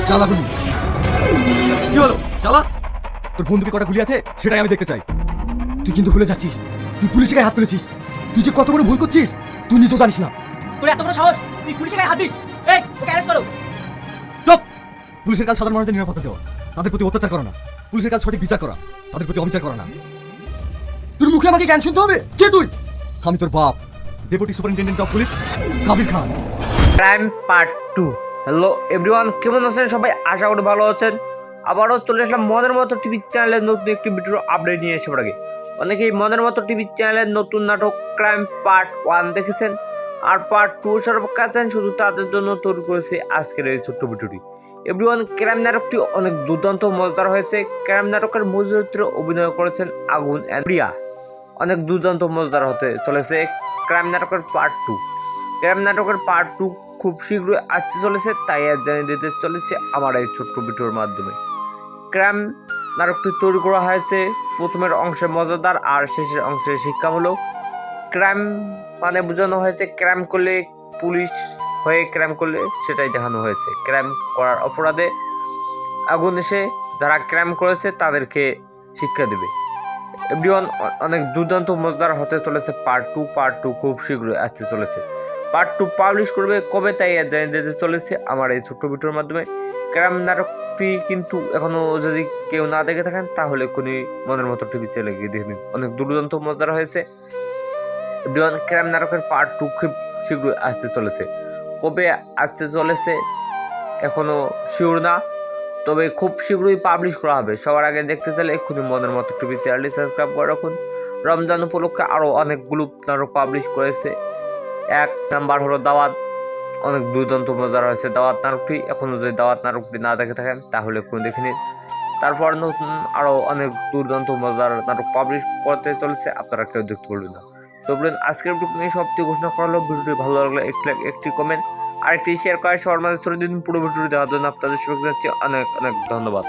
চালা গুলি। কি হলো চালা? তোর বন্দুকে কটা গুলি আছে সেটাই আমি দেখতে চাই। তুই কিন্তু ভুলে যাচ্ছিস, তুই পুলিশের গায়ে হাত তুলেছিস। তুই যে কত বড় ভুল করছিস তুই নিজেও জানিস না। তোর এত বড় সাহস, তুই পুলিশের গায়ে হাত দিস? এই, ওকে অ্যারেস্ট করো। চুপ! পুলিশের কাজ সাধারণ মানুষের নিরাপত্তা দেওয়া, তাদের প্রতি অত্যাচার করা না। পুলিশের কাজ সঠিক বিচার করা, তাদের প্রতি অবিচার করা না। তোর মুখে আমাকে জ্ঞান শুনতে হবে? কে তুই? আমি তোর বাপ, deputy superintendent of police Kabir Khan. Crime part 2। Hello everyone, কেমন আছেন সবাই? আশা করি ভালো আছেন। আবারও চলে আসলাম মনের মতো টিভি চ্যানেলের নতুন একটি ভিডিও আপডেট নিয়ে এসে পড়ে। অনেকেই মনের মতো টিভি চ্যানেলের নতুন নাটক ক্রাইম পার্ট 1 দেখেছেন, আর পার্ট 2 সর্বকাশ আছেন, শুধু তাদের জন্য তৈরি করেছে আজকের এই ছোট্ট ভিডিওটি। এভরিওয়ান, ক্রাইম নাটকটি অনেক দুর্দান্ত মজাদার হয়েছে। ক্রাইম নাটকের মূল চরিত্রে অভিনয় করেছেন আগুন এন্ড প্রিয়া। অনেক দুর্দান্ত মজাদার হতে চলেছে ক্রাইম নাটকের পার্ট 2। ক্রাইম নাটকের পার্ট 2 খুব শীঘ্রই আসতে চলেছে, তাই আজ জানিয়ে দিতে চলেছে আমার এই ছোট্ট ভিডিওর মাধ্যমে। ক্রাইম নাটকটি তৈরি করা হয়েছে প্রথমের অংশে মজাদার আর শেষের অংশে শিক্ষামূলক। ক্রাইম মানে বোঝানো হয়েছে ক্রাইম করলে পুলিশ হয়ে ক্রাইম করলে সেটাই দেখানো হয়েছে। ক্রাইম করার অপরাধে আগুন এসে যারা ক্রাইম করেছে তাদেরকে শিক্ষা দেবে। এভরিওয়ান, অনেক দুর্দান্ত মজাদার হতে চলেছে পার্ট 2। পার্ট 2 খুব শীঘ্রই আসতে চলেছে। পার্ট 2 পাবলিশ করবে কবে তাই জানিয়ে দিতে চলেছে আমার এই ছোট্ট ভিডিওর মাধ্যমে। ক্রাইম নাটকটি কিন্তু এখনো যদি কেউ না দেখে থাকেন তাহলে কোনি মনের মতো টিভি চ্যানেলে গিয়ে দেখে নিন, অনেক দুর্দান্ত মজাদার হয়েছে। এভরিওয়ান, ক্রাইম নাটকের পার্ট 2 খুব শীঘ্রই আসতে চলেছে। কবে আসতে চলেছে এখনো শিওর না, তবে খুব শীঘ্রই পাবলিশ করা হবে। সবার আগে দেখতে চাইলে এক্ষুনি মনের মতো টিভি চ্যানেলটি সাবস্ক্রাইব করে রাখুন। রমজান উপলক্ষে আরও অনেকগুলো নাটক পাবলিশ করেছে। 1 নাম্বার হলো দাওয়াত, অনেক দুর্দান্ত মজার হয়েছে দাওয়াত নাটকটি। এখনও যদি দাওয়াত নাটকটি না দেখে থাকেন তাহলে এক্ষুনি দেখে নিন। তারপর নতুন আরও অনেক দুর্দান্ত মজার নাটক পাবলিশ করতে চলেছে, আপনারা কেউ দেখতে পারবেন না। তো বলুন, আজকের ভিডিও নিয়ে সবটি ঘোষণা করা হলো। ভিডিওটি ভালো লাগলে একটি লাইক, একটি কমেন্ট আর একটি শেয়ার করে সবার মাঝে ছড়িয়ে দিন। পুরো ভিডিওটি দেওয়ার জন্য আপনাদের সবাইকে জানাচ্ছি অনেক অনেক ধন্যবাদ।